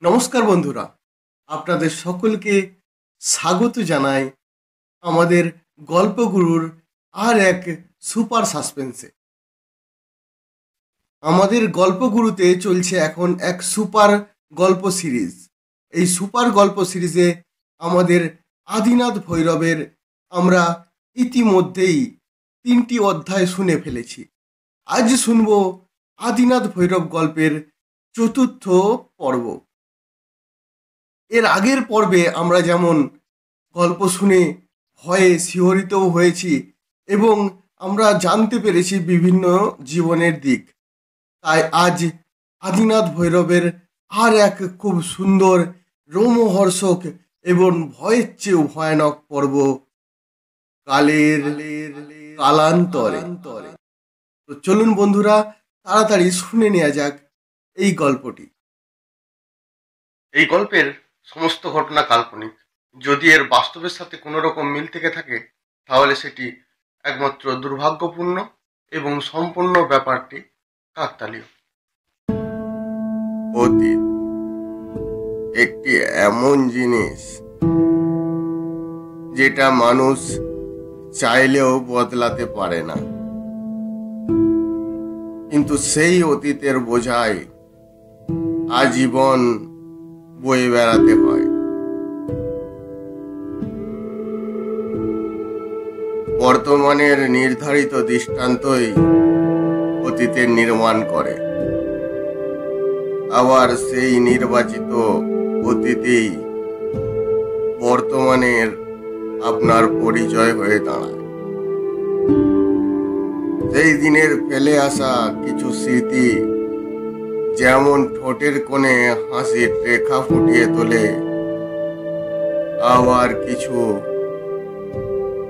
নমস্কার বন্ধুরা, আপনাদের সকলকে স্বাগত জানাই আমাদের গল্পগুরুর আর এক সুপার সাসপেন্সে। আমাদের গল্পগুরুতে চলছে এখন এক সুপার গল্প সিরিজ। এই সুপার গল্প সিরিজে আমাদের আদিনাথ ভৈরবের আমরা ইতিমধ্যেই 3টি অধ্যায় শুনে ফেলেছি। আজ শুনব আদিনাথ ভৈরব গল্পের 4র্থ পর্ব। এর আগের পর্বে আমরা যেমন গল্প শুনে ভয়ে শিহরিতও হয়েছি এবং আমরা জানতে পেরেছি বিভিন্ন জীবনের দিক, তাই আজ আদিনাথ ভৈরবের আর এক খুব সুন্দর, রোমহর্ষক এবং ভয়ের চেয়েও ভয়ানক পর্ব, কালের কালান্তরে। তো চলুন বন্ধুরা, তাড়াতাড়ি শুনে নেওয়া যাক এই গল্পটি। এই গল্পের সমস্ত ঘটনা কাল্পনিক। যদি এর বাস্তবের সাথে কোনো রকম মিল থেকে থাকে তাহলে সেটি একমাত্র দুর্ভাগ্যপূর্ণ এবং সম্পূর্ণ ব্যাপারটি কাকতালীয়। অতীত একটি এমন জিনিস যেটা মানুষ চাইলেও বদলাতে পারে না, কিন্তু সেই অতীতের বোঝাই আজীবন বয়ে বেড়াতে হয়। বর্তমানের নির্ধারিত দৃষ্টান্তই অতীতের নির্মাণ করে, আবার সেই নির্বাচিত অতীতেই বর্তমানের আপনার পরিচয় হয়ে দাঁড়ায়। সেই দিনের ফেলে আসা কিছু স্মৃতি যেমন ঠোঁটের কোণে হাসির রেখা ফুটিয়ে তোলে, আবার কিছু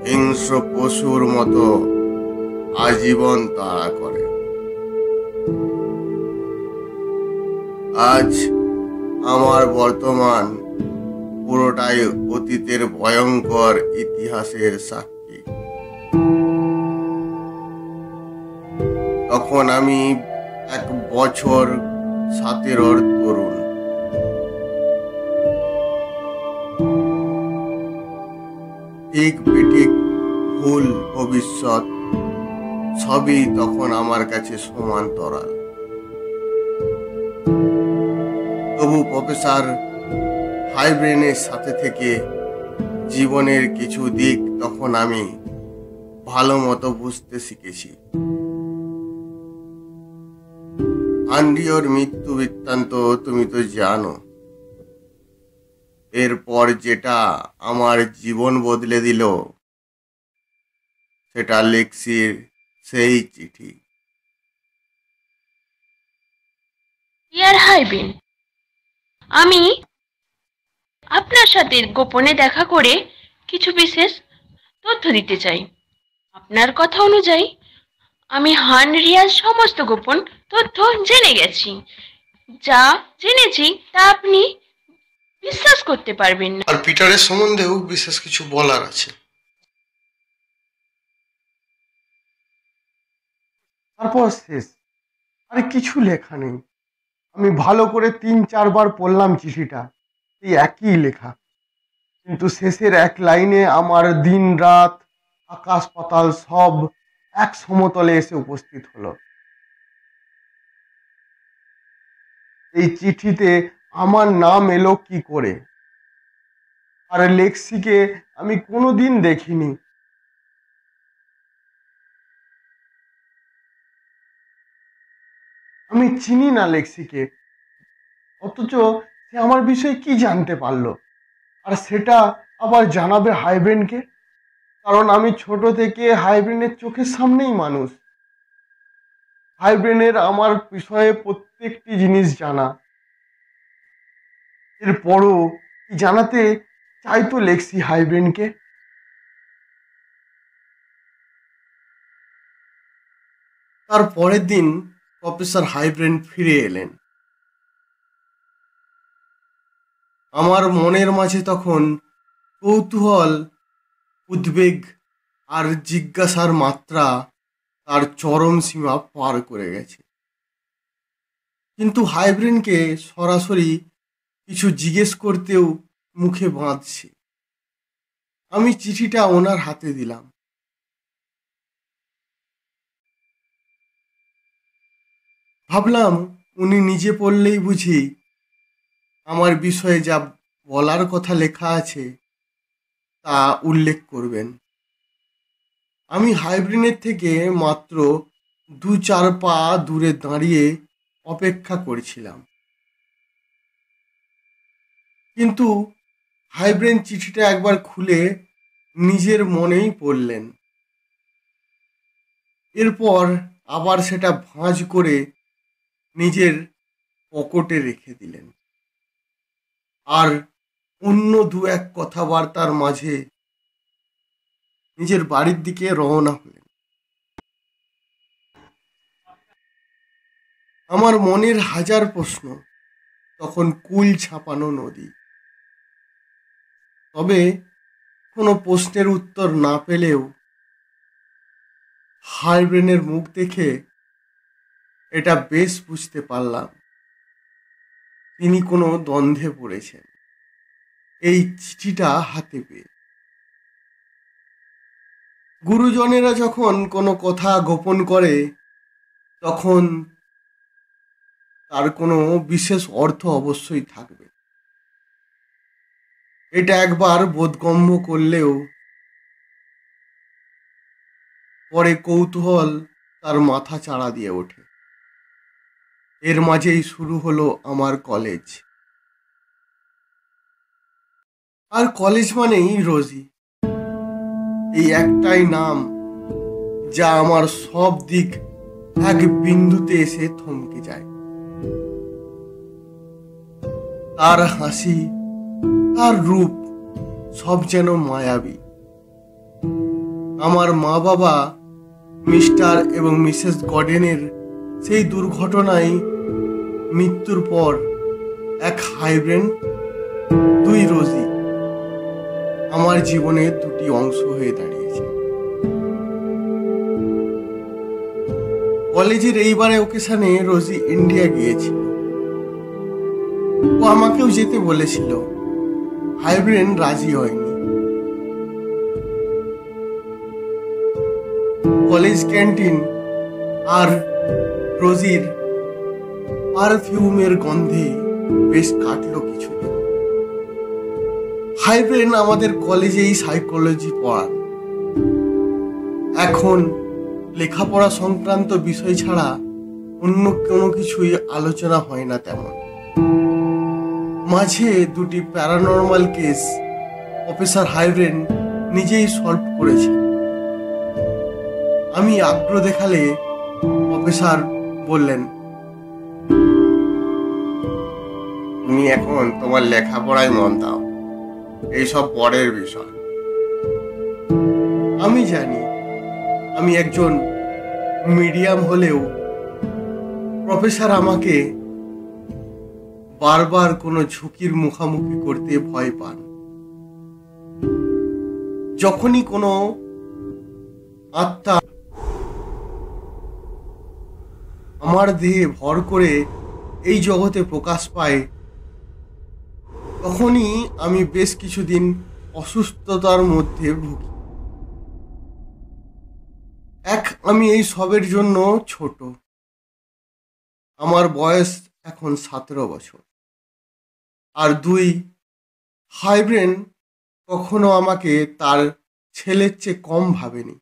হিংস্র পশুর মতো আজীবন তাড়া করে। আজ আমার বর্তমান পুরোটাই অতীতের ভয়ঙ্কর ইতিহাসের সাক্ষী। তখন আমি 1 বছর 17 তরুণ। ঠিক বেঠিক, ভুল ভবিষ্যৎ সবই তখন আমার কাছে সমান্তরাল। তবু প্রফেসর হাইব্রেনের সাথে থেকে জীবনের কিছু দিক তখন আমি ভালো মতো বুঝতে শিখেছি। আন্দ্রিয়র মৃত্যু বৃত্তান্ত তুমি তো জানো। এরপর যেটা আমার জীবন বদলে দিল সেটা লেক্সির সেই চিঠি। ডিয়ার হাইবিন, আমি আপনার সাথে গোপনে দেখা করে কিছু বিশেষ তথ্য দিতে চাই। আপনার কথা অনুযায়ী আমি হানরিয়ার সমস্ত গোপন তথ্য জেনে গেছি। যা জেনেছি তা আপনি বিশ্বাস করতে পারবেন না। আর পিটারের সম্বন্ধেও বিশেষ কিছু বলার আছে। তারপর শেষ, আর কিছু লেখা নেই। আমি ভালো করে 3-4 বার পড়লাম চিঠিটা, এই একই লেখা, কিন্তু শেষের এক লাইনে আমার দিন রাত, আকাশ পাতাল সব এক সমতলে এসে উপস্থিত হলো। এই চিঠিতে আমার নাম এলো কি করে? আর লেক্সিকে আমি কোনোদিন দেখিনি। আমি চিনি না লেক্সিকে, অথচ সে আমার বিষয়ে কি জানতে পারলো? আর সেটা আবার জানাবে হাইব্রেনকে, কারণ আমি ছোট থেকে হাইব্রেনের চোখের সামনেই মানুষ। হাইব্রেনের আমার বিষয়ে প্রত্যেকটি জিনিস জানা। এরপরও কি জানাতে চাইতো লেক্সি হাইব্রেনকে? তার পরের দিন প্রফেসর হাইব্রেন ফিরে এলেন। আমার মনের মাঝে তখন কৌতূহল, উদ্বেগ আর জিজ্ঞাসার মাত্রা তার চরম সীমা পার করে গেছে। কিন্তু হাইব্রেনকে সরাসরি কিছু জিজ্ঞেস করতেও মুখে বাঁধছে। আমি চিঠিটা ওনার হাতে দিলাম। ভাবলাম উনি নিজে পড়লেই বুঝি আমার বিষয়ে যা বলার কথা লেখা আছে তা উল্লেখ করবেন। আমি হাইব্রিনের থেকে মাত্র 2-4 পা দূরে দাঁড়িয়ে অপেক্ষা করছিলাম, কিন্তু হাইব্রিন চিঠিটা একবার খুলে নিজের মনেই পড়লেন। এরপর আবার সেটা ভাঁজ করে নিজের পকেটে রেখে দিলেন, আর অন্য 2-1 কথাবার্তার মাঝে নিজের বাড়ির দিকে রওনা হলেন। আমার মনের হাজার প্রশ্ন তখন কুল ছাপানো নদী। তবে কোনো প্রশ্নের উত্তর না পেলেও হাইব্রিনের মুখ দেখে এটা বেশ বুঝতে পারলাম তিনি কোনো দ্বন্দ্বে পড়েছেন এই চিঠিটা হাতে পেয়ে। গুরুজনেরা যখন কোনো কথা গোপন করে তখন তার কোনো বিশেষ অর্থ অবশ্যই থাকবে। এটা একবার বোধগম্য করলেও পরে কৌতূহল তার মাথা চাড়া দিয়ে ওঠে। এর মাঝেই শুরু হলো আমার কলেজ। আর কলেজ মানেই রোজি, এই একটাই নাম যা আমার সব দিক এক বিন্দুতে এসে থমকে যায়। তার হাসি, তার রূপ সব যেন মায়াবী। আমার মা বাবা মিস্টার এবং মিসেস গডেনের সেই দুর্ঘটনায় মৃত্যুর পর এক হাইব্রিন, 2 রোজি আমার জীবনে 2টি অংশ হয়ে দাঁড়িয়েছে। কলেজের এইবারে ওকেশনে রোজি ইন্ডিয়া গিয়েছিল। ও আমাকেও যেতে বলেছিল, হাইব্রিন রাজি হয়নি। কলেজ ক্যান্টিন আর রোজির পারফিউমের গন্ধে বেশ কাটলো কিছুদিন। হাইব্রিন আমাদের কলেজেই সাইকোলজি পড়ান। এখন লেখাপড়া সংক্রান্ত বিষয় ছাড়া অন্য কোনো কিছুই আলোচনা হয় না তেমন। মাঝে 2টি প্যারানর্মাল কেস প্রফেসর হাইব্রিন নিজেই সলভ করেছে। আমি আগ্রহ দেখালে প্রফেসর বললেন, তুমি এখন তোমার লেখাপড়ায় মন দাও, এইসব পরের বিষয়। আমি জানি আমি একজন মিডিয়াম হলেও প্রফেসর আমাকে বারবার কোনো ঝুঁকির মুখোমুখি করতে ভয় পান। যখনই কোনো আত্মা আমার দেহে ভর করে এই জগতে প্রকাশ পায়, তখনই আমি বেশ কিছুদিন অসুস্থতার মধ্যে ভুগি। আমি এই সবের জন্য ছোট, আমার বয়স এখন 17 বছর। আর 2, হাইব্রিন কখনো আমাকে তার ছেলের চেয়ে কম ভাবেনি।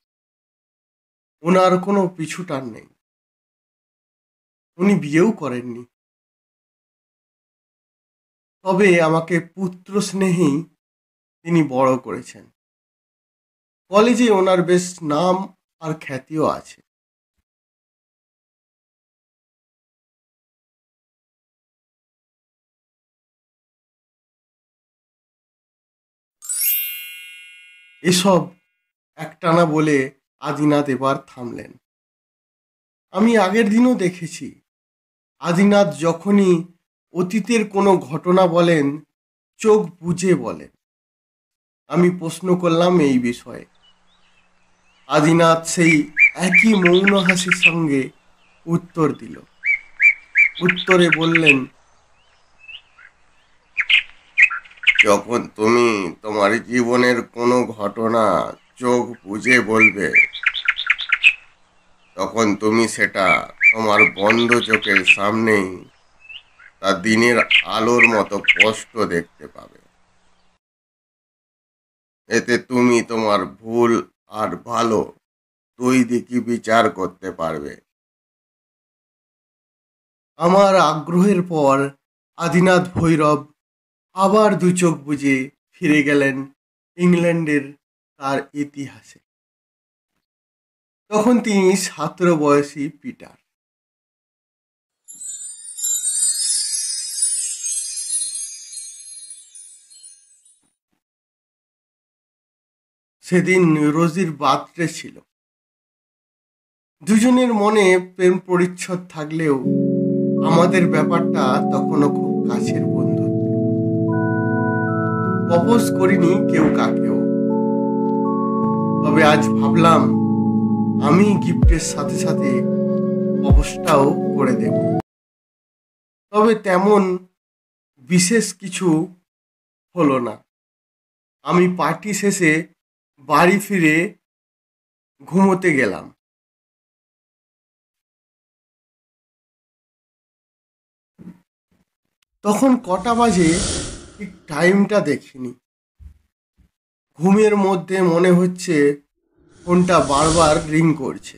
ওনার কোনো পিছুটান নেই, উনি বিয়েও করেননি। তবে আমাকে পুত্র স্নেহেই তিনি বড় করেছেন। কলেজে ওনার বেশ নাম আর খ্যাতিও আছে। এসব একটানা বলে আদিনাথ এবার থামলেন। আমি আগের দিনও দেখেছি আদিনাথ যখনই অতীতের কোনো ঘটনা বলেন চোখ বুজে বলেন। আমি প্রশ্ন করলাম এই বিষয়ে। আদিনাথ সেই একই মৌন হাসির সঙ্গে উত্তর দিল। উত্তরে বললেন, যখন তুমি তোমার জীবনের কোনো ঘটনা চোখ বুজে বলবে, তখন তুমি সেটা তোমার বন্ধ চোখের সামনেই তা দিনের আলোর মতো স্পষ্ট দেখতে পাবে। এতে তুমি তোমার ভুল আর ভালো দুই দিকই বিচার করতে পারবে। আমার আগ্রহের পর আদিনাথ ভৈরব আবার দু চোখ বুজে ফিরে গেলেন ইংল্যান্ডের তার ইতিহাসে। তখন তিনি 17 বয়সী পিটার। সেদিন রোজির বার্থডে ছিল। দুজনের মনে প্রেম পরিচ্ছদ থাকলেও আমাদের ব্যাপারটা তখনও খুব কাছের বন্ধুত্ব। প্রপোজ করিনি কেউ কাকেও, তবে আজ ভাবলাম আমি গিফটের সাথে সাথে প্রপোজটাও করে দেব। তবে তেমন বিশেষ কিছু হলো না। আমি পার্টি শেষে বাড়ি ফিরে ঘুমোতে গেলাম। তখন কটা বাজে ঠিক টাইমটা দেখিনি। ঘুমের মধ্যে মনে হচ্ছে ফোনটা বারবার রিং করছে।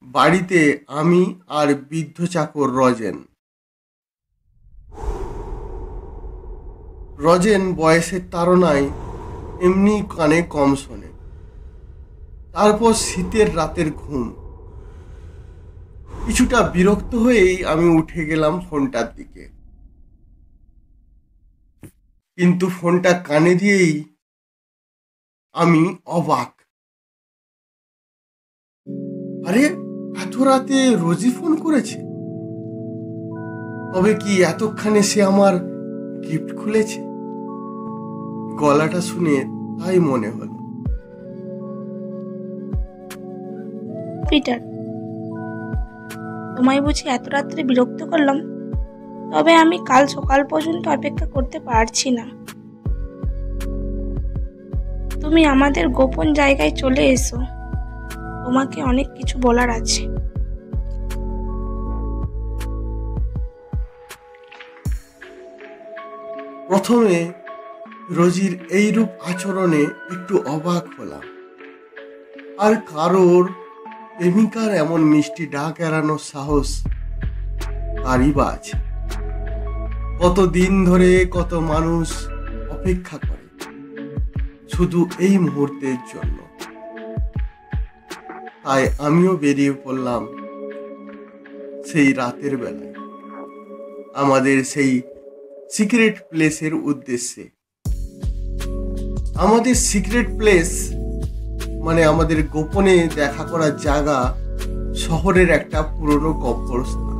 বাড়িতে আমি আর বৃদ্ধ চাকর রজেন। রজেন বয়সের তাড়নায় এমনি কানে কম শোনে। তারপর শীতের রাতের ঘুম। কিছুটা বিরক্ত হয়েই আমি উঠে গেলাম ফোনটার দিকে, কিন্তু ফোনটা কানে দিয়েই আমি অবাক। আরে, এত রাতে রোজি ফোন করেছে? তবে কি এতক্ষণে সে আমার গিফট খুলেছে? গলাটা শুনে তাই মনে হলো। পিটার, তোমায় বুঝি এত রাত্রে বিরক্ত করলাম? তবে আমি কাল সকাল পর্যন্ত অপেক্ষা করতে পারছি না। তুমি আমাদের গোপন জায়গায় চলে এসো, তোমাকে অনেক কিছু বলার আছে। প্রথমে রোজির এইরূপ আচরণে একটু অবাক হলাম। আর কারোর প্রেমিকার এমন মিষ্টি ডাক এড়ানোর সাহস কারই বা আছে? কত দিন ধরে কত মানুষ অপেক্ষা করে শুধু এই মুহূর্তের জন্য। তাই আমিও বেরিয়ে পড়লাম সেই রাতের বেলায় আমাদের সেই সিক্রেট প্লেসের উদ্দেশ্যে। আমাদের সিক্রেট প্লেস মানে আমাদের গোপনে দেখা করার জায়গা শহরের একটা পুরনো কবরস্থান।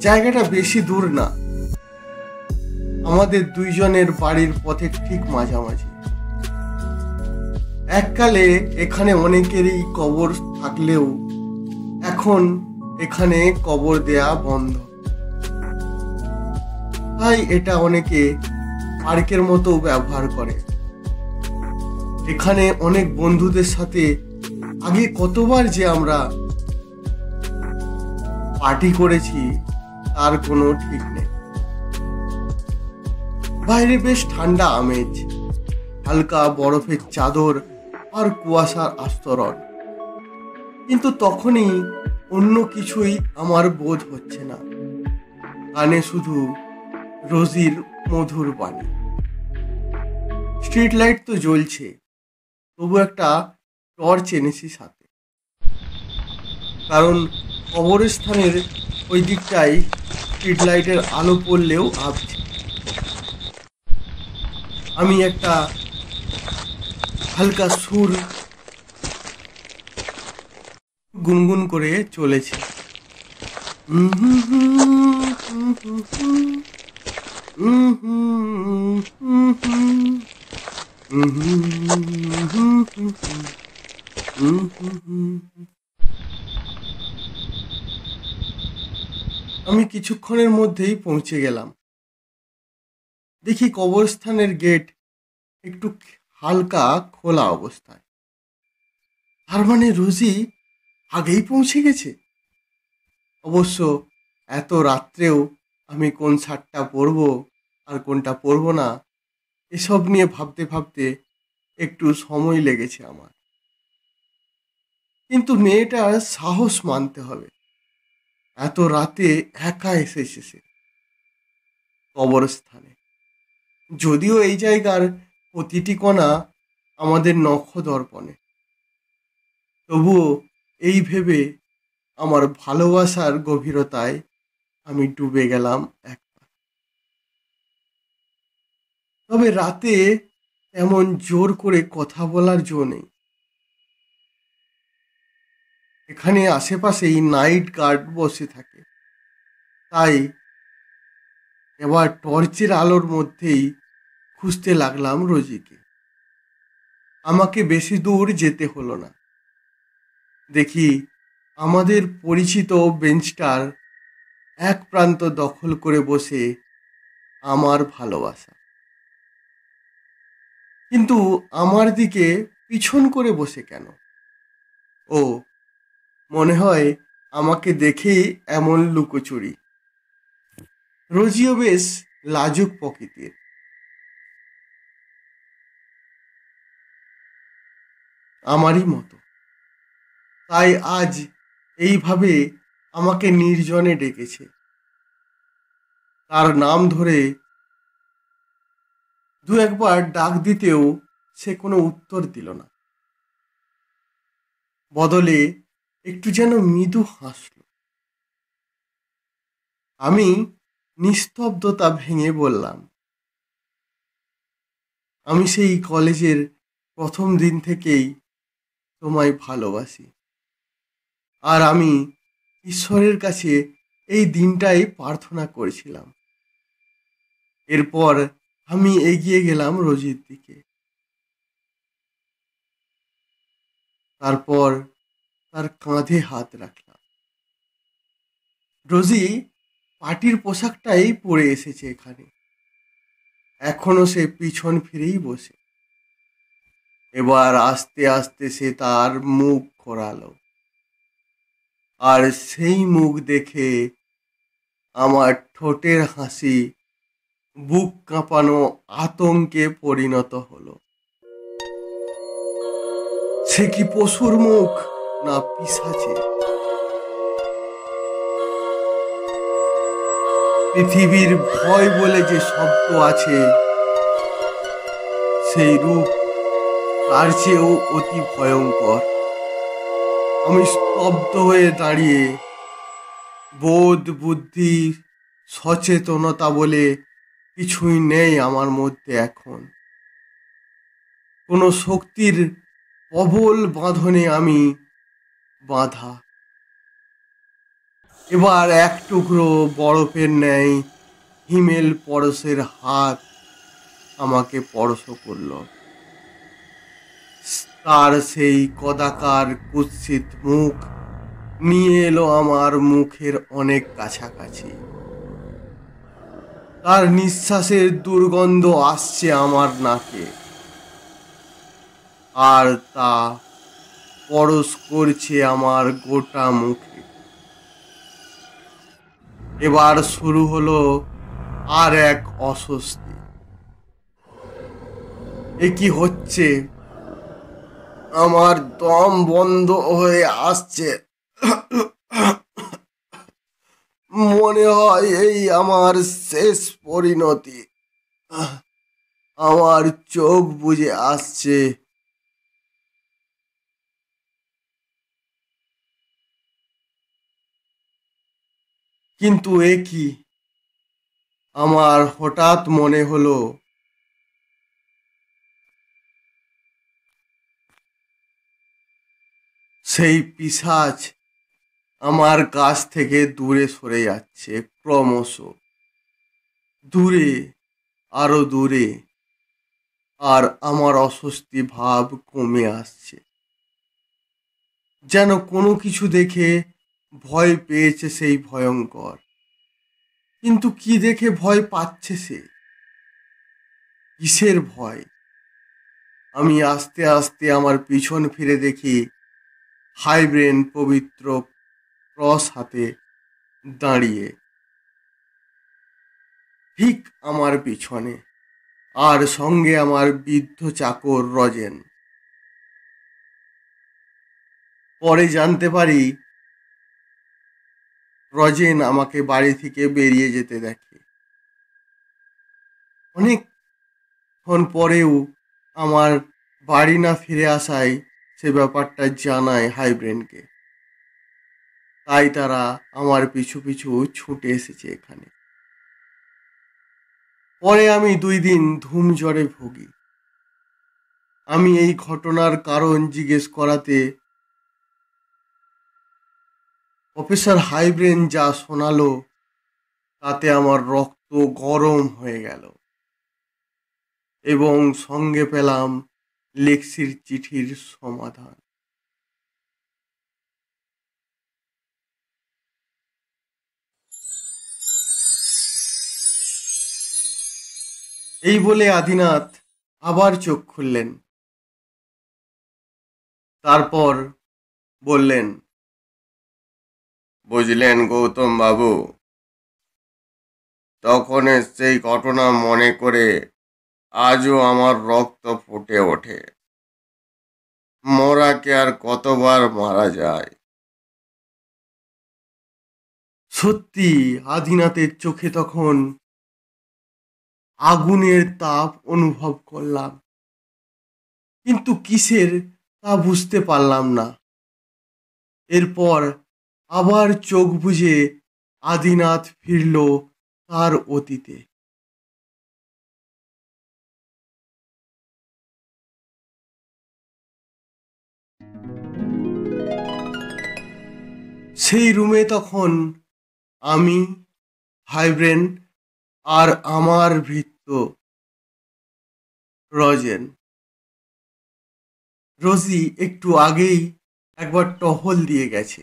জায়গাটা বেশি দূর না, আমাদের দুইজনের বাড়ির পথে ঠিক মাঝামাঝি। এককালে এখানে অনেকেরই কবর থাকলেও এখন এখানে কবর দেয়া বন্ধ। তাই এটা অনেকে পার্কের মতো ব্যবহার করে। এখানে অনেক বন্ধুদের সাথে আগে কতবার যে আমরা পার্টি করেছি তার কোনো ঠিক নেই। বাইরে বেশ ঠান্ডা আমেজ, হালকা বরফের চাদর আর কুয়াশার আস্তরণ, কিন্তু তখনই অন্য কিছুই আমার বোধ হচ্ছে না। কানে শুধু রোজির মধুর বাণী। স্ট্রিট লাইট তো জ্বলছে, তবু একটা টর্চ এনেছি সাথে, কারণ কবরস্থানের ওই দিকটাই স্ট্রিট লাইটের আলো পড়লেও আবছে। আমি একটা হালকা সুর গুনগুন করে চলেছি। আমি কিছুক্ষণের মধ্যেই পৌঁছে গেলাম। দেখি কবরস্থানের গেট একটু হালকা খোলা অবস্থায়। তার মানে রোজি আগেই পৌঁছে গেছে। অবশ্য এত রাত্রেও আমি কোন শার্টটা পরবো আর কোনটা পরবো না এসব নিয়ে ভাবতে ভাবতে একটু সময় লেগেছে আমার। কিন্তু মেয়েটার সাহস মানতে হবে। এত রাতে একা এসেছে সে কবরস্থানে। যদিও এই জায়গার প্রতিটি কণা আমাদের নখদর্পণে, তবুও এই ভেবে আমার ভালোবাসার গভীরতায় আমি ডুবে গেলাম একবার। তবে রাতে এমন জোর করে কথা বলার জো নেই। এখানে আশেপাশেই নাইট গার্ড বসে থাকে। তাই এবার টর্চের আলোর মধ্যেই খুঁজতে লাগলাম রোজিকে। আমাকে বেশি দূর যেতে হলো না। দেখি আমাদের পরিচিত বেঞ্চটার এক প্রান্ত দখল করে বসে আমার ভালোবাসা। কিন্তু আমার দিকে পিছন করে বসে কেন? ও, মনে হয় আমাকে দেখেই এমন লুকোচুরি। রোজিও বেশ লাজুক প্রকৃতির, আমারই মতো। তাই আজ এইভাবে আমাকে নির্জনে ডেকেছে। তার নাম ধরে দু একবার ডাক দিতেও সে কোনো উত্তর দিল না। বদলে একটু যেন মৃদু হাসল। আমি নিস্তব্ধতা ভেঙে বললাম, আমি সেই কলেজের প্রথম দিন থেকেই তোমায় ভালোবাসি। আর আমি ঈশ্বরের কাছে এই দিনটাই প্রার্থনা করেছিলাম। এরপর আমি এগিয়ে গেলাম রোজির দিকে। তারপর তার কাঁধে হাত রাখলাম। রোজি পার্টির পোশাকটাই পরে এসেছে এখানে। এখনো সে পিছন ফিরেই বসে। এবার আস্তে আস্তে সে তার মুখ ঘোরালো। আর সেই মুখ দেখে আমার ঠোঁটের হাসি বুক কাঁপানো আতঙ্কে পরিণত হলো। সে কি পশুর মুখ না পিশাচের? পৃথিবীর ভয় বলে যে শব্দ আছে, সেই রূপ তার চেয়েও অতি ভয়ঙ্কর। আমি স্তব্ধ হয়ে দাঁড়িয়ে। বোধ, বুদ্ধি, সচেতনতা বলে কিছুই নেই আমার মধ্যে এখন। কোনো শক্তির প্রবল বাঁধনে আমি বাঁধা। এবার এক টুকরো বরফের ন্যায় হিমেল পরশের হাত আমাকে পরশ করল। তার সেই কদাকার কুৎসিত মুখ নিয়ে এলো আমার মুখের অনেক কাছাকাছি। তার নিঃশ্বাসের দুর্গন্ধ আসছে আমার নাকে, আর তা পরশ করছে আমার গোটা মুখে। এবার শুরু হলো আর এক অস্বস্তি। এ কি হচ্ছে? আমার দম বন্ধ হয়ে আসছে। মনে হয় এই আমার শেষ পরিণতি। আমার চোখ বুজে আসছে। কিন্তু এ কি? আমার হঠাৎ মনে হলো সেই পিশাচ আমার কাছ থেকে দূরে সরে যাচ্ছে ক্রমশ। দূরে, আরো দূরে। আর আমার অস্বস্তি ভাব কমে আসছে। যেন কোনো কিছু দেখে ভয় পেয়েছে সেই ভয়ঙ্কর। কিন্তু কি দেখে ভয় পাচ্ছে সে? কিসের ভয়? আমি আস্তে আস্তে আমার পিছন ফিরে দেখি হাইব্রেন পবিত্র ক্রস হাতে দাঁড়িয়ে ঠিক আমার পিছনে, আর সঙ্গে আমার বৃদ্ধ চাকর রজেন। পরে জানতে পারি রজেন আমাকে বাড়ি থেকে বেরিয়ে যেতে দেখে। অনেকক্ষণ পরেও আমার বাড়ি না ফিরে আসায় সে ব্যাপারটা জানায় হাইব্রেনকে। তাই তারা আমার পিছু পিছু ছুটে এসেছে এখানে। পরে আমি 2 দিন ধুম জ্বরে ভুগি। আমি এই ঘটনার কারণ জিজ্ঞেস করাতে প্রফেসর হাইব্রেন যা শোনালো তাতে আমার রক্ত গরম হয়ে গেল এবং সঙ্গে পেলাম লেক্সির চিঠির সমাধান। এই বলে আদিনাথ আবার চোখ খুললেন। তারপর বললেন, বুঝলেন গৌতম বাবু, তখনের সেই ঘটনা মনে করে আজও আমার রক্ত ফুটে ওঠে। মরাকে আর কতবার মারা যায়। সত্যি আদিনাথের চোখে তখন আগুনের তাপ অনুভব করলাম, কিন্তু কিসের তা বুঝতে পারলাম না। এরপর আবার চোখ বুজে আদিনাথ ফিরল তার অতীতে। সেই রুমে তখন আমি, হাইব্রেন আর আমার ভৃত্য রজেন। রোজি একটু আগেই একবার টহল দিয়ে গেছে।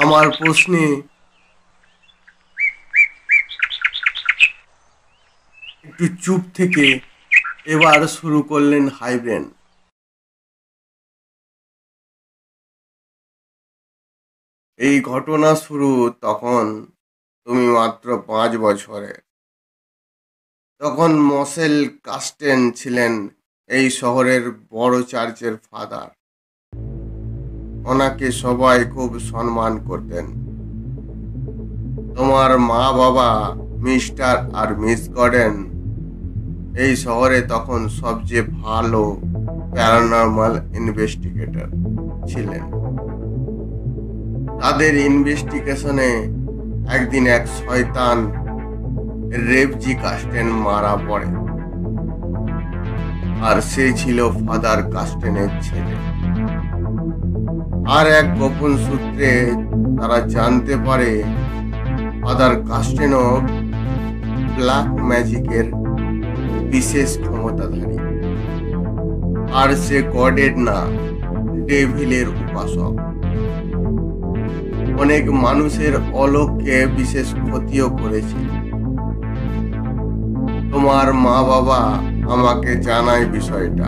আমার প্রশ্নে একটু চুপ থেকে এবার শুরু করলেন হাইব্রেন। এই ঘটনা শুরু তখন তুমি মাত্র 5 বছরে। তখন মসেল কাস্টেন ছিলেন এই শহরের বড় চার্চের ফাদার। ওনাকে সবাই খুব সম্মান করতেন। তোমার মা বাবা মিস্টার আর মিস গর্ডন এই শহরে তখন সবচেয়ে ভালো প্যারানর্মাল ইনভেস্টিগেটর ছিলেন। তাদের ইনভেস্টিগেশনে একদিন এক শয়তান রেভজি কাস্টেন মারা পড়ে, আর সে ছিল ফাদার কাস্টেনের ছেলে। আর এক গোপন সূত্রে তারা জানতে পারে ফাদার কাস্টেনও ব্ল্যাক ম্যাজিকের বিশেষ ক্ষমতাধারী, আর সে গডের না, ডেভিলের উপাসক। অনেক মানুষের অলক্ষ্যে বিশেষ ক্ষতিও করেছে। তোমার মা বাবা আমাকে জানায় বিষয়টা,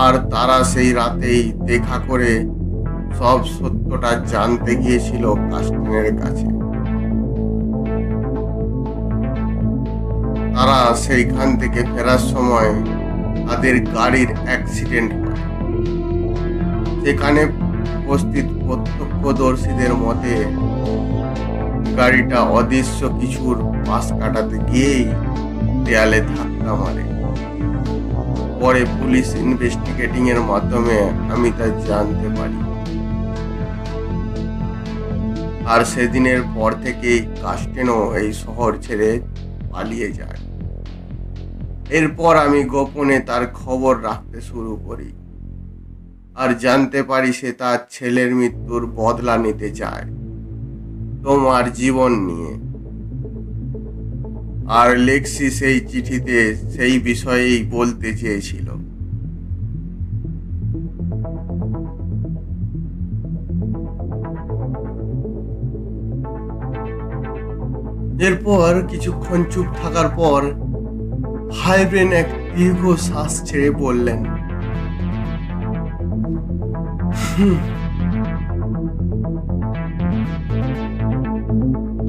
আর তারা সেই রাতেই দেখা করে সব সত্যটা জানতে গিয়েছিল কাস্টেনের কাছে। তারা সেইখান থেকে ফেরার সময় তাদের গাড়ির অ্যাক্সিডেন্ট হয়। সেখানে উপস্থিত প্রত্যক্ষদর্শীদের মতে গাড়িটা অদৃশ্য কিছুর পাশ কাটাতে গিয়েই দেয়ালে ধাক্কা মারে। পরে পুলিশ ইনভেস্টিগেটিং এর মাধ্যমে আমি তা জানতে পারি। আর সেদিনের পর থেকেই কাস্টেনও এই শহর ছেড়ে পালিয়ে যায়। এরপর আমি গোপনে তার খবর রাখতে শুরু করি, আর জানতে পারি সে তার ছেলের মৃত্যুর বদলা নিতে চায় তোমার জীবন নিয়ে। আর লেক্সি সেই চিঠিতে সেই বিষয়েই বলতে চেয়েছিল। এরপর কিছুক্ষণ চুপ থাকার পর হাইব্রেন এক দীর্ঘ শ্বাস ছেড়ে বললেন,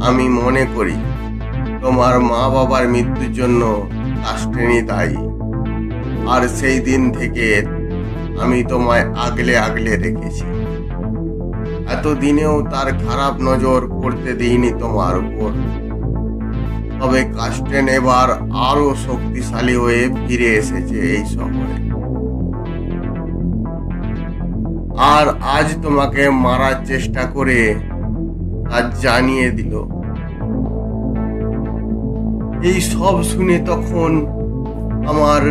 আমি মনে করি তোমার মা বাবার মৃত্যুর জন্য কাস্টেনি দায়ী। আর সেই দিন থেকে আমি তোমায় আগলে আগলে রেখেছি। এতদিনেও তার খারাপ নজর পড়তে দিইনি তোমার উপর। তবে কাস্টেন এবার আরো শক্তিশালী হয়ে ফিরে এসেছে এই শহরে, আর আজ তোমাকে মারার চেষ্টা করে তা জানিয়ে দিল। এই সব শুনে তখন আমার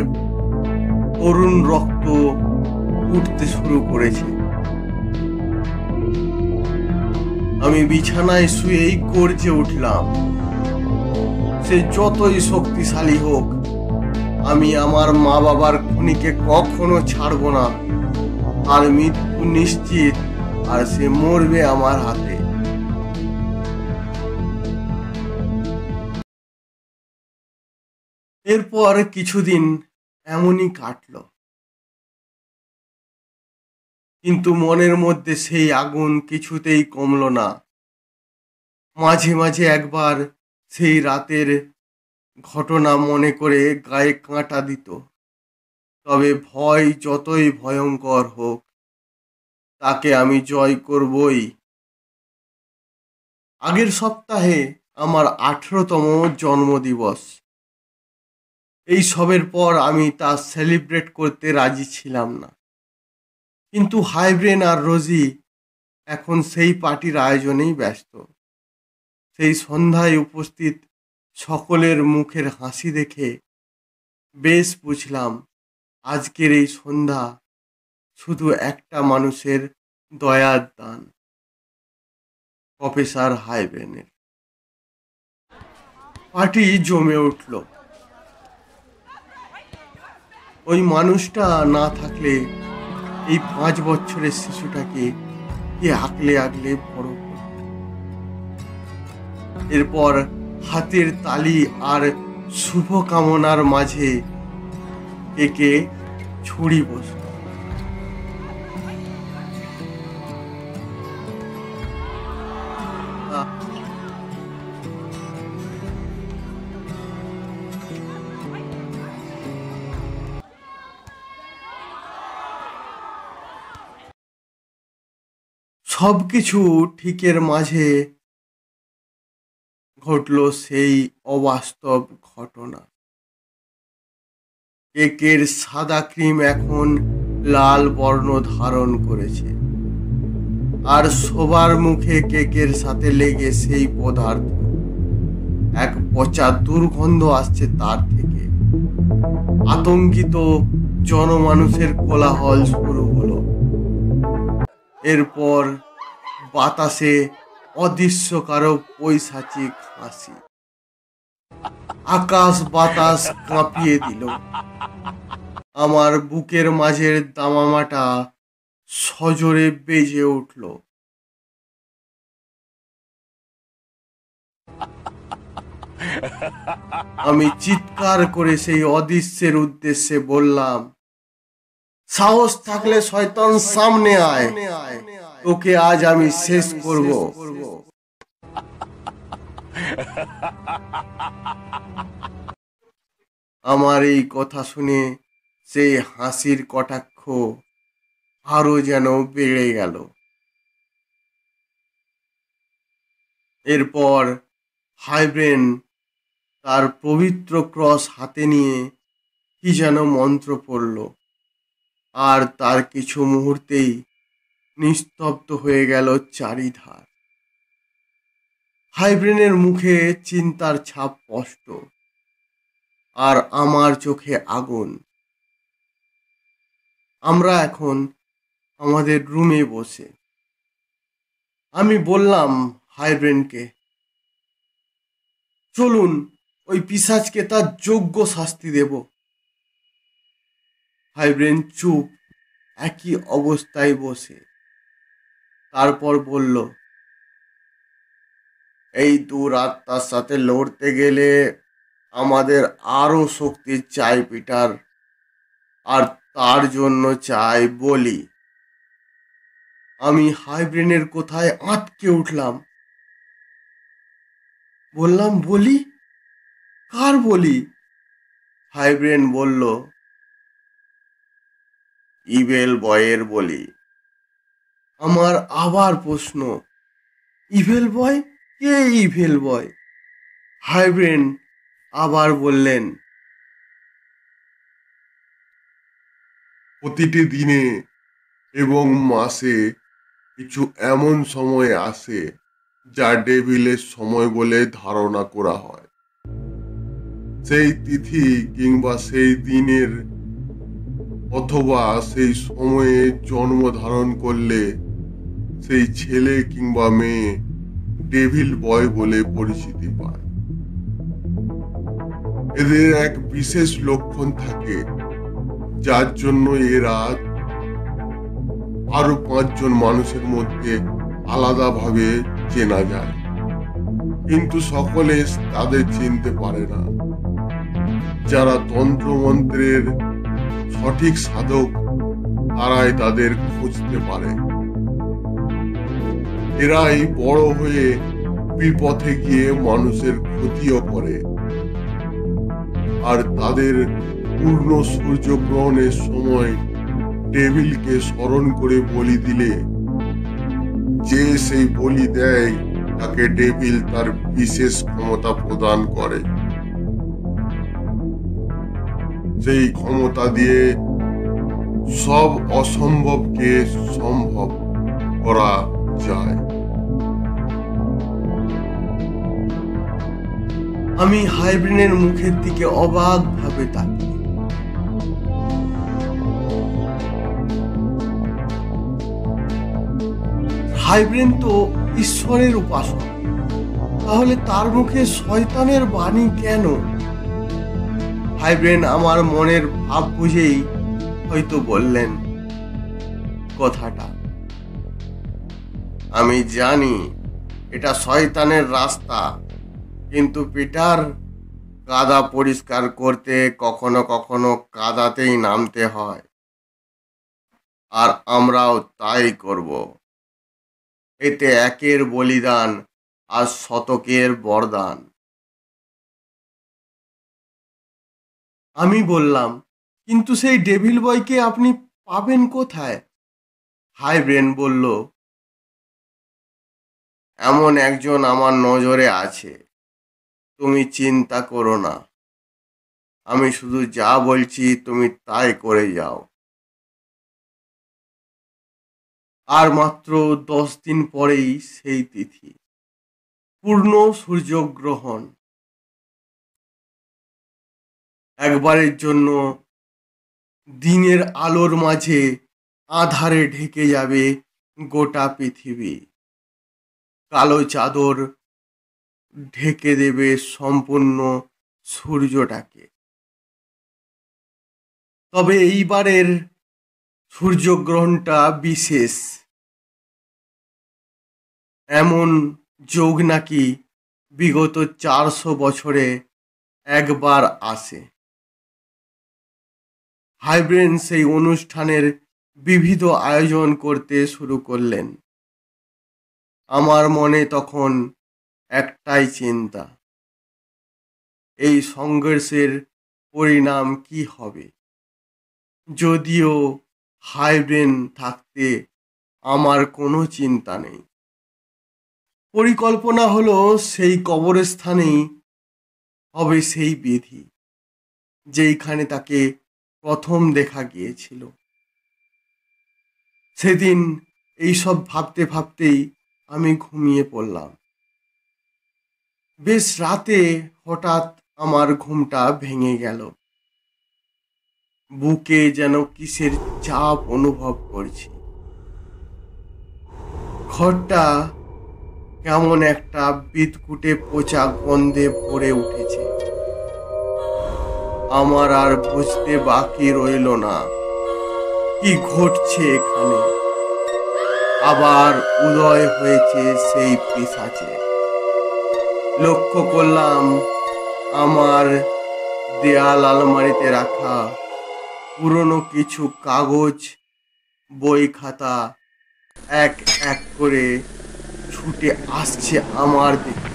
তরুণ রক্ত উঠতে শুরু করেছে। আমি বিছানায় শুয়েই গর্জে উঠলাম, সে যতই শক্তিশালী হোক, আমি আমার মা বাবার খুনিকে কখনো ছাড়বো না। আর মৃত্যু নিশ্চিত, আর সে মরবে আমার হাতে। এরপর কিছুদিন এমনই কাটলো, কিন্তু মনের মধ্যে সেই আগুন কিছুতেই কমলো না। মাঝে মাঝে একবার সেই রাতের ঘটনা মনে করে গায়ে কাঁটা দিত। তবে ভয় যতই ভয়ঙ্কর হোক, তাকে আমি জয় করবই। আগের সপ্তাহে আমার 18তম জন্মদিবস। এই সবের পর আমি তা সেলিব্রেট করতে রাজি ছিলাম না, কিন্তু হাইব্রেন আর রোজি এখন সেই পার্টির আয়োজনেই ব্যস্ত। সেই সন্ধ্যায় উপস্থিত সকলের মুখের হাসি দেখে বেশ বুঝলাম আজকের এই সন্ধ্যা শুধু একটা মানুষের দয়ার দান, প্রফেসর হাইব্রেনের। পার্টি জমে উঠল। ওই মানুষটা না থাকলে এই 5 বছরের শিশুটাকে কে আগলে আগলে বড় করত। এরপর হাতের তালি আর শুভ কামনার মাঝে একে ছুরি বসল। সবকিছু ঠিকের মাঝে ঘটল সেই অবাস্তব ঘটনা। কেকের সাদা ক্রিম এখন লাল বর্ণ ধারণ করেছে, আর সবার মুখে কেকের সাথে লেগে সেই পদার্থ। এক পচা দুর্গন্ধ আসছে তার থেকে। আতঙ্কিত জনমানুষের কোলাহল শুরু হলো। এরপর বাতাসে অদৃশ্য কারো পৈশাচিক হাসি আকাশ বাতাস কাঁপিয়ে দিল। আমার বুকের মাঝের দামামাটা সজোরে বেজে উঠল। আমি চিৎকার করে সেই অদৃশ্যের উদ্দেশ্যে বললাম, সাহস থাকলে শয়তান সামনে আয়, তোকে আজ আমি শেষ করব। আমার এই কথা শুনে সেই হাসির কটাক্ষ আরো যেন বেড়ে গেল। এরপর হাইব্রেন তার পবিত্র ক্রস হাতে নিয়ে কি যেন মন্ত্র পড়ল, আর তার কিছু মুহূর্তেই নিস্তব্ধ হয়ে গেল চারিধার। হাইব্রেনের মুখে চিন্তার ছাপ স্পষ্ট, আর আমার চোখে আগুন। আমরা এখন আমাদের রুমে বসে। আমি বললাম হাইব্রেনকে, চলুন ওই পিশাচকে তার যোগ্য শাস্তি দেব। হাইব্রেন চুপ, একই অবস্থায় বসে। তারপর বলল, এই দুরাত্মার সাথে লড়তে গেলে আমাদের আরো শক্তি চাই পিটার, আর তার জন্য চাই বলি। আমি হাইব্রেনের কোথায় আটকে উঠলাম, বললাম বলি? কার বলি? হাইব্রেন বলল, ইভেল বয়ের বলি। আমার আবার প্রশ্ন, ইভেল বয়? কে ইভেল বয়? হাইব্রেন আবার বললেন, প্রতিটি দিনে এবং মাসে কিছু এমন সময় আসে যা ডেভিলের সময় বলে ধারণা করা হয়। সেই তিথি কিংবা সেই দিনের অথবা সেই সময়ে জন্ম ধারণ করলে সেই ছেলে কিংবা মেয়ে ডেভিল বয় বলে পরিচিতি পায়। এদের এক বিশেষ লক্ষণ থাকে, যার জন্য এরা আরো 5 জন মানুষের মধ্যে আলাদাভাবে চেনা যায়, কিন্তু সকলে তাদের চিনতে পারে না। যারা তন্ত্রমন্ত্রের সঠিক সাধক, তারাই তাদের খুঁজতে পারে। এরাই বড় হয়ে বিপথে গিয়ে মানুষের ক্ষতিও করে, আর তাদের পূর্ণ সূর্যগ্রহণের সময় ডেভিলকে স্মরণ করে বলি দিলে যে সেই বলি দেয়, তাকে ডেভিল তার বিশেষ ক্ষমতা প্রদান করে। সেই ক্ষমতা দিয়ে সব অসম্ভবকে সম্ভব করা যায়। আমি হাইব্রেনের মুখের দিকে অবাক ভাবে তাকিয়ে। হাইব্রেন তো ঈশ্বরের উপাসক, তাহলে তার মুখে শয়তানের বাণী কেন? হাইব্রেন আমার মনের ভাব বুঝেই হয়তো বললেন কথাটা। আমি জানি এটা শয়তানের রাস্তা, কিন্তু পিটার, কাদা পরিষ্কার করতে কখনো কখনো কাদাতেই নামতে হয়, আর আমরাও তাই করব। এতে একের বলিদান আর শতকের বরদান। আমি বললাম, কিন্তু সেই ডেভিল বয়কে আপনি পাবেন কোথায়? হাইব্রেন বলল, এমন একজন আমার নজরে আছে, তুমি চিন্তা করো না। আমি শুধু যা বলছি তুমি তাই করে যাও। আর মাত্র 10 দিন পরেই সেই তিথি, পূর্ণ সূর্যগ্রহণ। একবারের জন্য দিনের আলোর মাঝে আঁধারে ঢেকে যাবে গোটা পৃথিবী। কালো চাদর ঢেকে দেবে সম্পূর্ণ সূর্যটাকে। তবে এইবারের সূর্যগ্রহণটা বিশেষ, এমন যোগ নাকি বিগত 400 বছরে একবার আসে। হাইব্রেন সেই অনুষ্ঠানের বিবিধ আয়োজন করতে শুরু করলেন। আমার মনে তখন একটাই চিন্তা, এই সংঘর্ষের পরিণাম কি হবে। যদিও হাইব্রেন থাকতে আমার কোনো চিন্তা নেই। পরিকল্পনা হলো সেই কবরস্থানেই হবে সেই বিধি, যেইখানে তাকে প্রথম দেখা গিয়েছিল। সেদিন এইসব ভাবতে ভাবতেই আমি ঘুমিয়ে পড়লাম। বেশ রাতে হঠাৎ আমার ঘুমটা ভেঙে গেল। বুকে যেন কিসের চাপ অনুভব করছি। ঘরটা কেমন একটা বিদকুটে পচা গন্ধে ভরে উঠেছে। আমার আর বুঝতে বাকি রইল না কি ঘটছে এখানে। আবার উদয় হয়েছে সেই পিশাচের। লক্ষ্য করলাম আমার দেয়াল আলমারিতে রাখা পুরনো কিছু কাগজ, বই খাতা এক এক করে ছুটে আসছে আমার দিকে।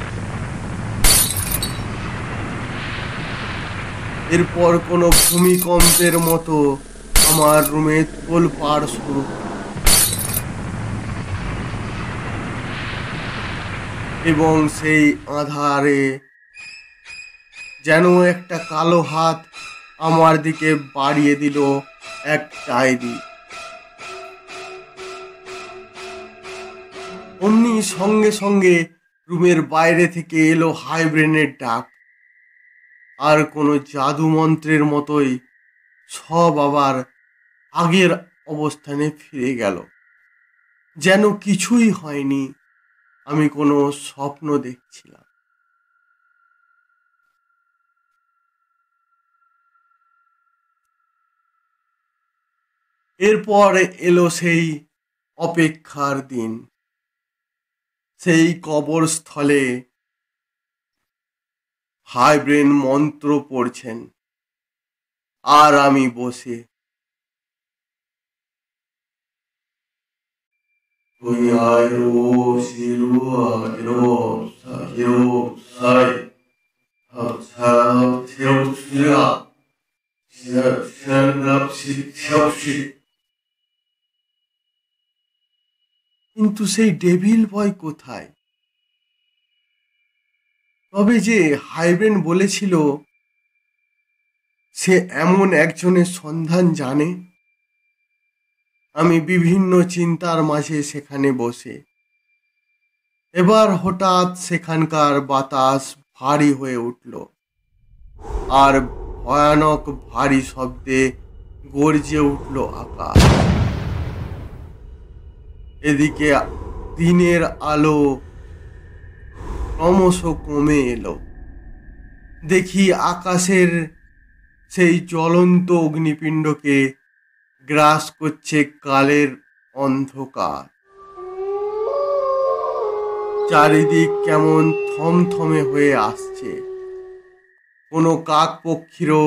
এরপর কোনো ভূমিকম্পের মতো আমার রুমে তোলপাড় শুরু হলো এবং সেই আঁধারে যেন একটা কালো হাত আমার দিকে বাড়িয়ে দিল এক ডায়েরি। অমনি সঙ্গে সঙ্গে রুমের বাইরে থেকে এলো হাইব্রেনের ডাক। আর কোনো জাদু মন্ত্রের মতোই সব আবার আগের অবস্থানে ফিরে গেল, যেন কিছুই হয়নি। আমি কোনো স্বপ্ন দেখছিলাম। এরপর এলো সেই অপেক্ষার দিন। সেই কবরস্থলে হাইব্রেন মন্ত্র পড়ছেন আর আমি বসে। কিন্তু সেই ডেভিল বয় কোথায়? তবে যে হাইব্রেন বলেছিল সে এমন একজনের সন্ধান জানে। আমি বিভিন্ন চিন্তার মাঝে সেখানে বসে। এবার হঠাৎ সেখানকার বাতাস ভারী হয়ে উঠল আর ভয়ানক ভারী শব্দে গর্জে উঠল আকাশ। এদিকে দিনের আলো ক্রমশ কমে এলো। দেখি আকাশের সেই জ্বলন্ত অগ্নিপিণ্ডকে গ্রাস করছে কালের অন্ধকার। চারিদিক কেমন থমথমে হয়ে আসছে। কোনো কাক পক্ষীরও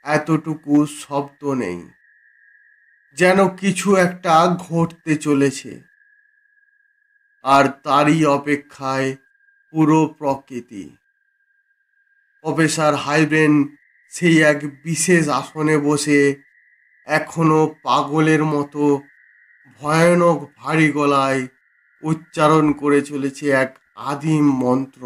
এতটুকু শব্দ নেই, যেন কিছু একটা ঘটতে চলেছে। আর তারই অপেক্ষায় পুরো প্রকৃতি। প্রফেসর হাইব্রেন সেই এক বিশেষ আসনে বসে এখনো পাগলের মতো ভয়ানক ভারী গলায় উচ্চারণ করে চলেছে এক আদিম মন্ত্র।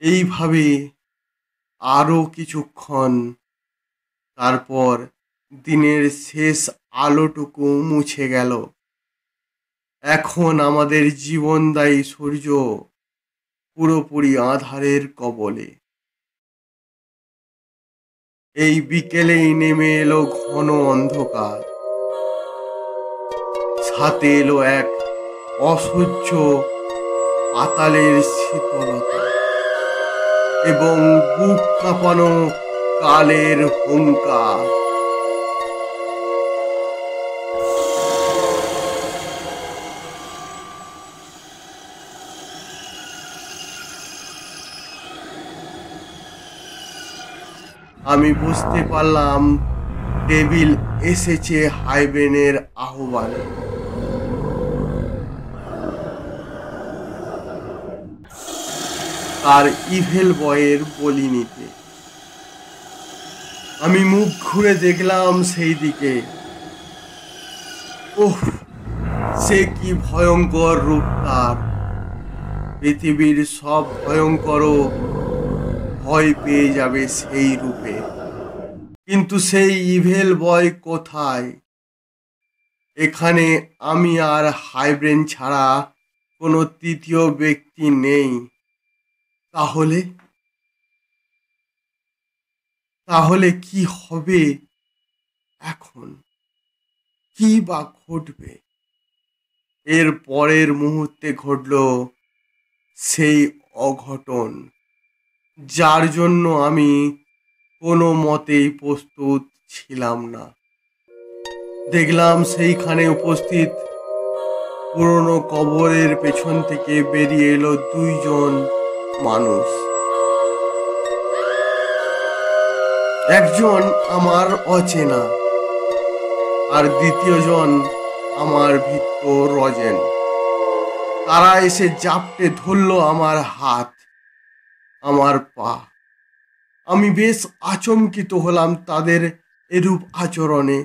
এইভাবে আরো কিছুক্ষণ, তারপর দিনের শেষ আলোটুকু মুছে গেল। এখন আমাদের জীবনদায়ী সূর্য পুরোপুরি আঁধারের কবলে। এই বিকেলেই নেমে এলো ঘন অন্ধকার। সাথে এলো এক অসহ্য পাতালের শীতলতা এবং বুক কাঁপানো কালের হুঙ্কার। আমি বুঝতে পারলাম ডেভিল এসেছে হাইব্রেনের আহ্বানে। তার ইভেল বয়ের বলি নিতে। আমি মুখ ঘুরে দেখলাম সেই দিকে। ওহ, সে কি ভয়ঙ্কর রূপ তার! পৃথিবীর সব ভয়ঙ্করও ভয় পেয়ে যাবে সেই রূপে। কিন্তু সেই ইভেল বয় কোথায়? এখানে আমি আর হাইব্রেন ছাড়া কোনো তৃতীয় ব্যক্তি নেই। তাহলে কি হবে এখন? কি বা ঘটবে? এর পরের মুহূর্তে ঘটল সেই অঘটন যার জন্য আমি কোনো মতেই প্রস্তুত ছিলাম না। দেখলাম সেইখানে উপস্থিত পুরনো কবরের পেছন থেকে বেরিয়ে এলো দুইজন মানুষ। একজন আমার অচেনা আর দ্বিতীয়জন আমার ভৃত্য রজেন। তারা এসে জাপটে ধরল আমার হাত, আমার পা। আমি বেশ আচমকিত হলাম তাদের এরূপ আচরণে।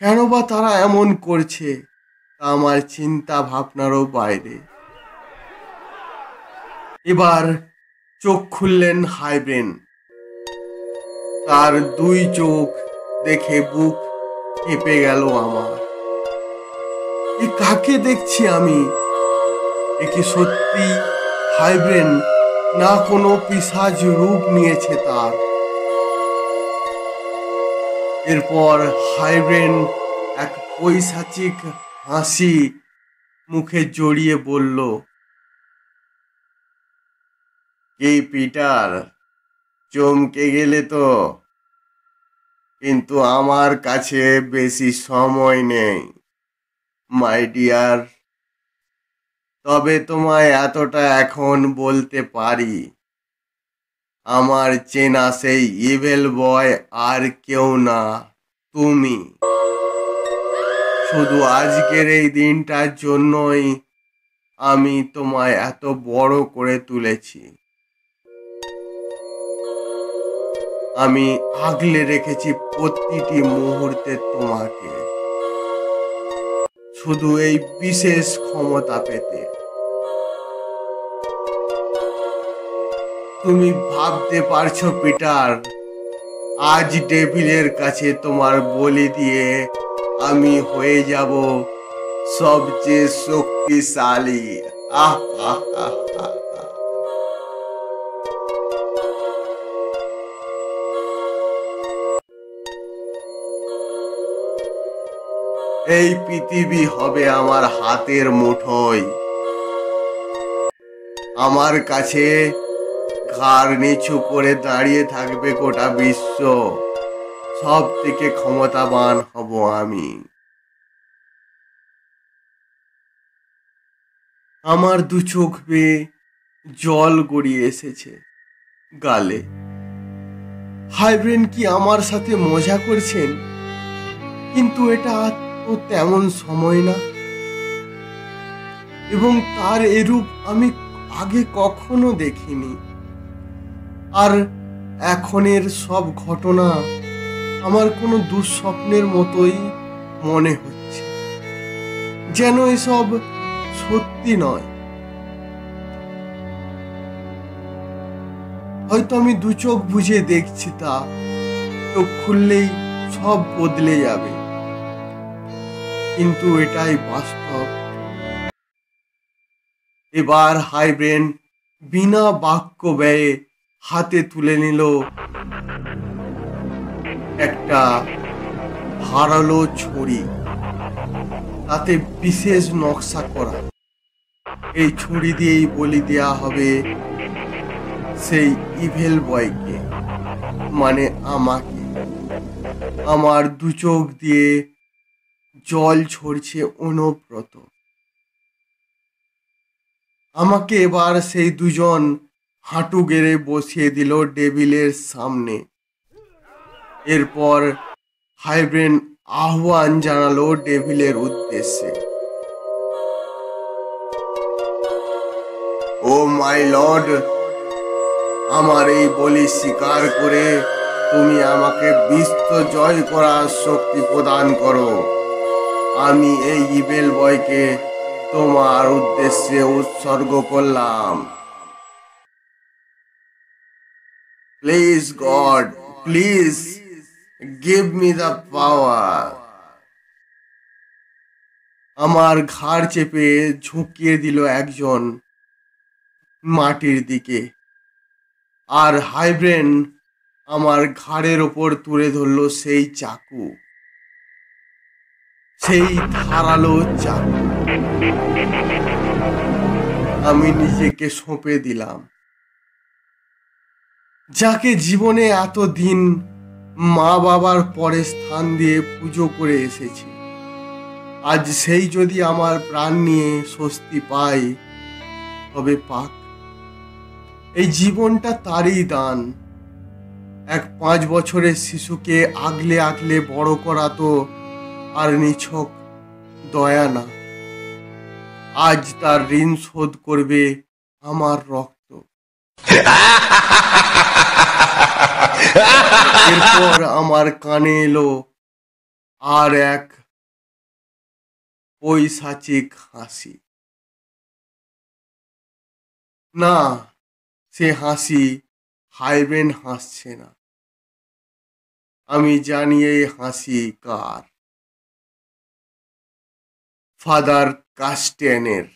কেন বা তারা এমন করছে তা আমার চিন্তা ভাবনারও বাইরে। এবার চোখ খুললেন হাইব্রেন। তার দুই চোখ দেখে বুক কেঁপে গেল আমার। এ কাকে দেখছি আমি? এ কি সত্যি হাইব্রেন, না কোনো পিশাচ রূপ নিয়েছে তার? এরপর হাইব্রেন এক পৈশাচিক হাসি মুখে জড়িয়ে বলল, কি পিটার, চমকে গেলে তো? কিন্তু আমার কাছে বেশি সময় নেই মাই ডিয়ার। তবে তোমায় এতটা এখন বলতে পারি, আমার চেনা সেই ইভেল বয় আর কেউ না, তুমি। শুধু আজকের এই দিনটার জন্যই আমি তোমায় এত বড় করে তুলেছি। আমি আগলে রেখেছি প্রতিটি মুহূর্তে তোমাকে, শুধু এই বিশেষ ক্ষমতা পেতে। তুমি ভাবতে পারছো পিটার, আজ ডেভিলের কাছে তোমার বলি দিয়ে আমি হয়ে যাব সবচেয়ে শক্তিশালী। আহ আহ আহ আহ। এই পৃথিবী হবে আমার হাতের মুঠোয়। আমার কাছে ঘাড় নিচু করে দাঁড়িয়ে থাকবে গোটা বিশ্ব। সব থেকে ক্ষমতাবান হব আমি। আমার দু চোখ বেয়ে জল গড়িয়ে এসেছে গালে। হাইব্রেন কি আমার সাথে মজা করছেন? কিন্তু এটা তো তেমন সময় না, এবং তার এরূপ আমি আগে কখনো দেখিনি। আর এখনের সব ঘটনা আমার কোনো দুঃস্বপ্নের মতোই মনে হচ্ছে, যেন এসব সত্যি নয়। হয়তো আমি দু চোখ বুঝে দেখছি, তা চোখ খুললেই সব বদলে যাবে, কিন্তু এটাই বাস্তব। এবার হাইব্রেন বিনা বাক্য ব্যয়ে হাতে তুলে নিল একটা ধারালো ছুরি, তাতে বিশেষ নকশা করা। এই ছুরি দিয়েই বলি দেয়া হবে সেই ইভেল বয়কে, মানে আমাকে। আমার দু চোখ দিয়ে জল ঝরছে অনুব্রত। আমাকে এবার সেই দুজন হাঁটু গেড়ে বসিয়ে দিল ডেভিলের সামনে। এরপর হাইব্রেন আহ্বান জানালো ডেভিলের উদ্দেশ্যে, ও মাই লর্ড, আমার এই বলি স্বীকার করে তুমি আমাকে বিশ্ব জয় করার শক্তি প্রদান করো। আমি এই ইভেল বয়কে তোমার উদ্দেশ্যে উৎসর্গ করলাম। Please god, please give me the power. আমার ঘাড় চেপে ঝুঁকিয়ে দিল একজন মাটির দিকে, আর হাইব্রেন আমার ঘাড়ের ওপর তুলে ধরল সেই চাকু, সেই ধারালো চাকু। আমি নিজেকে সঁপে দিলাম। যাকে জীবনে এতদিন মা বাবার পরে স্থান দিয়ে পুজো করে এসেছি, আজ সেই যদি আমার প্রাণ নিয়ে স্বস্তি পায়, তবে পাক। এই জীবনটা তারই দান। এক 5 বছরের শিশুকে আগলে আগলে বড় করা তো আর নিছক দয়া না। আজ তার ঋণ শোধ করবে আমার রক্ত। এরপর আমার কানে এলো আর এক পৈশাচিক হাসি। না, সে হাসি হাইব্রেন হাসছে না। আমি জানি এই হাসি কার। ফাদার কাস্টেনের।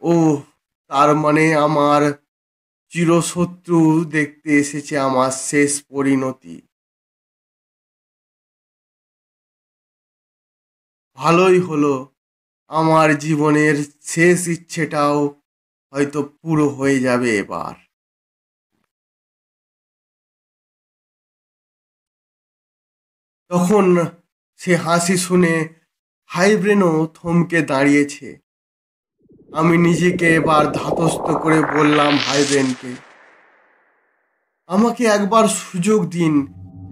ও, তার মানে আমার চিরশত্রু দেখতে এসেছে আমার শেষ পরিণতি। ভালোই হলো, আমার জীবনের শেষ ইচ্ছেটাও হয়তো পুরো হয়ে যাবে এবার। তখন সে হাসি শুনে হাইব্রেনও থমকে দাঁড়িয়েছে। আমি নিজেকে এবার ধাতস্থ করে বললাম হাইব্রেনকে, আমাকে একবার সুযোগ দিন,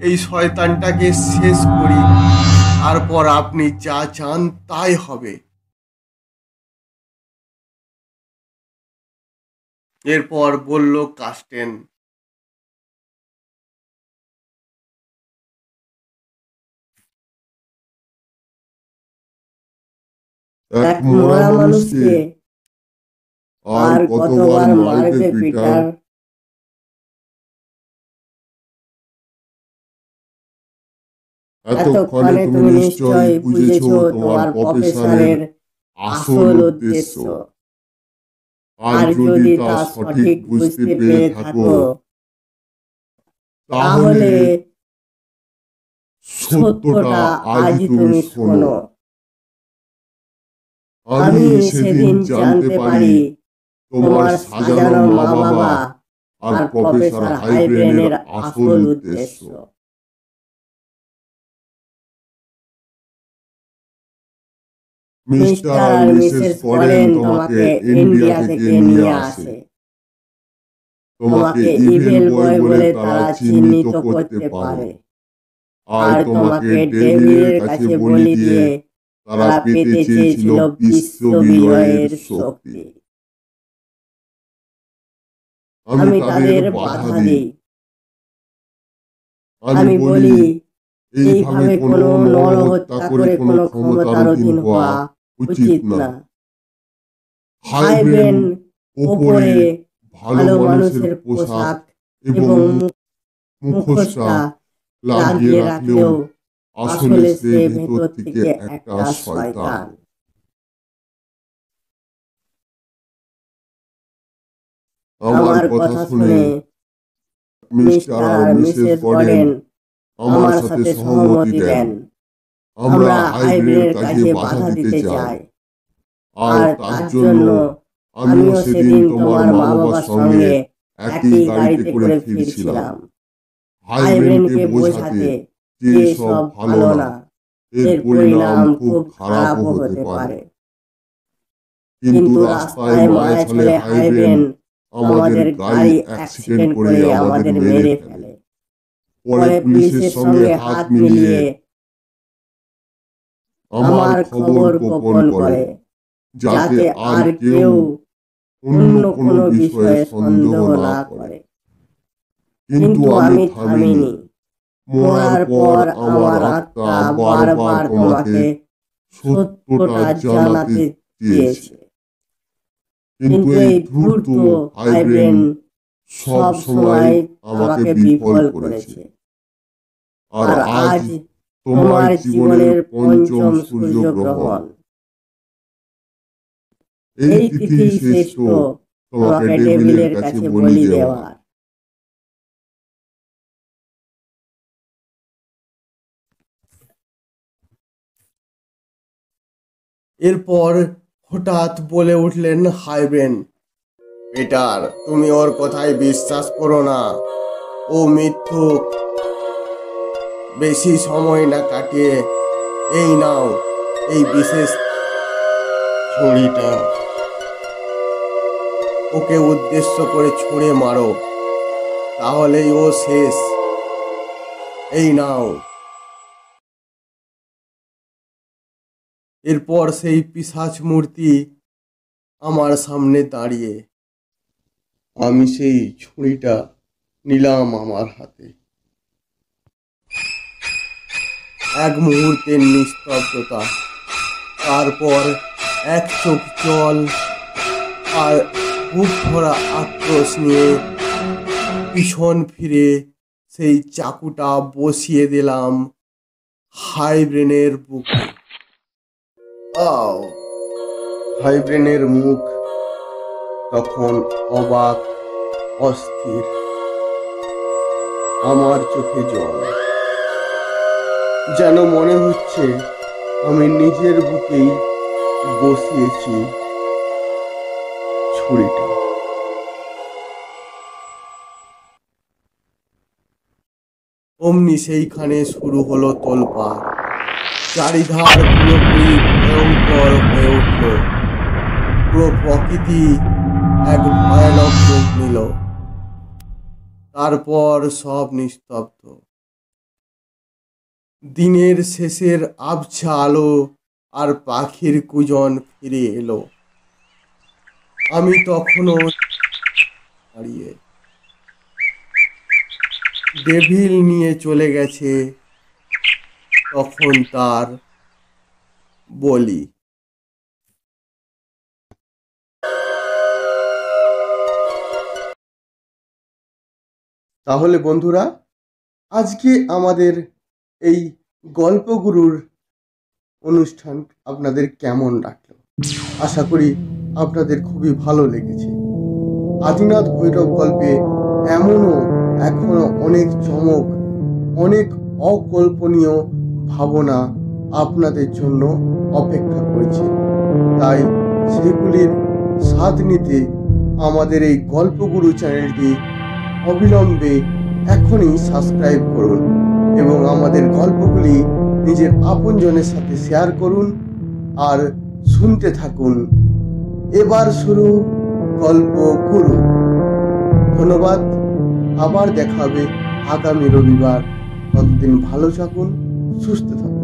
এই শয়তানটাকে শেষ করি, তারপর আপনি যা চান তাই হবে। এরপর বলল কাস্টেন, এক মরা মানুষকে আর কতবার মারবে পিটার? এতক্ষণে তুমি নিশ্চয় বুঝেছো তোমার প্রফেসরের আসল উদ্দেশ্য। আর যদি তা সঠিক বুঝতে পেরে থাকো, তাহলে সত্যটা আজ তুমি শোনো। আমি সেদিন জানতে পারি তোমার সাজানো মা বাবা আর প্রফেসর হাইব্রেনের আসল উদ্দেশ্য। মিস্টার আর মিসেস ফরেন তোমাকে ইন্ডিয়া থেকে নিয়ে আসে। তোমাকে ইভিল বয় বলে তারা চিহ্নিত করতে পারে, আর তোমাকে ডেভিলের কাছে বলি দিয়ে তারা পেতে চেয়েছিল বিশ্ববিজয়ের শক্তি। আমি তাদের বাধা দিই। আমি বলি, এইভাবে কোনো নরহত্যা করে কোনো ক্ষমতার অধীন হওয়া উচিত না। হাইব্রেন ওপরে ভালো মানুষের পোশাক এবং মুখোশটা লাগিয়ে রাখলেও আসলে সে ভেতর থেকে একটা শয়তান। আমার কথা শুনে মিস্টার আর মিসেস গর্ডন আমার সাথে সহমতি দেন। আমরা হাইব্রেনের কাছে বাধা দিতে চাই, আর তার জন্য আমিও সেদিন তোমার মা বাবার সঙ্গে একই গাড়িতে করে ফিরছিলাম। হাইব্রেনকে বোঝাতে যে সব ভালো না, এর পরিণাম খুব খারাপও হতে পারে। কিন্তু রাস্তায় মায়া চলে হাইব্রেন আমাদের গাড়ি অ্যাক্সিডেন্ট করে আমাদের মেরে ফেলে। পরে পুলিশের সঙ্গে হাত মিলিয়ে আমার খবর গোপন করে, যাতে আর কেউ অন্য কোনো বিষয়ে সন্দেহ না করে। কিন্তু আমি থামিনি। মরার পর আমার আত্মা বারবার তোমাকে সত্যটা জানাতে চেয়েছে। কিন্তু এই ধূর্ত হাইব্রেন সব সময় আমাকে বিফল করেছে। আর আজ তোমার জীবনের পঞ্চম সূর্যগ্রহণ। এই তিথি শ্রেষ্ঠ তোমাকে ডেভিলের কাছে বলি দেওয়ার। এরপর হঠাৎ বলে উঠলেন হাইব্রেন, পিটার, তুমি ওর কথায় বিশ্বাস করো না। ও মিথ্যুক। বেশি সময় না কাটিয়ে এই নাও এই বিশেষ ছুরিটা। ওকে উদ্দেশ্য করে ছুঁড়ে মারো, তাহলেই ও শেষ। এই নাও। এরপর সেই পিশাচ মূর্তি আমার সামনে দাঁড়িয়ে। আমি সেই ছুরিটা নিলাম আমার হাতে। এক মুহূর্তের নিস্তব্ধতা, তারপর এক চোখ জল আর বুক ভরা আক্রোশ নিয়ে পিছন ফিরে সেই চাকুটা বসিয়ে দিলাম হাইব্রেনের বুকে। হাইব্রেনের মুখ তখন অবাক, অস্থির। আমার চোখে জল, যেন মনে হচ্ছে আমি নিজের বুকেই বসিয়েছি ছুরিটা। অমনি সেইখানে শুরু হলো তোলপাড়। চারিধার পুরোপুরি ভয়ঙ্কর হয়ে উঠল। পুরো প্রকৃতি এক ভয়ানক রূপ নিল। তারপর সব নিস্তব্ধ। দিনের শেষের আবছা আলো আর পাখির কুজন ফিরে এলো। আমি তখনও দাঁড়িয়ে। ডেভিল নিয়ে চলে গেছে তখন তার বলি। তাহলে বন্ধুরা, আজকে আমাদের এই গল্পগুরুর অনুষ্ঠান আপনাদের কেমন লাগলো? আশা করি আপনাদের খুবই ভালো লেগেছে। আদিনাথ ভৈরব গল্পে এমনও এখনো অনেক চমক, অনেক অকল্পনীয় ভাবনা আপনাদের জন্য অপেক্ষা করছে। তাই সেগুলির স্বাদ নিতে আমাদের এই গল্পগুরু চ্যানেলটি অবিলম্বে এখনই সাবস্ক্রাইব করুন এবং আমাদের গল্পগুলি নিজের আপনজনের সাথে শেয়ার করুন আর শুনতে থাকুন। এবার শুরু গল্পগুরু। ধন্যবাদ। আবার দেখা হবে আগামী রবিবার। ততদিন ভালো থাকুন, সুস্থ থাকুন।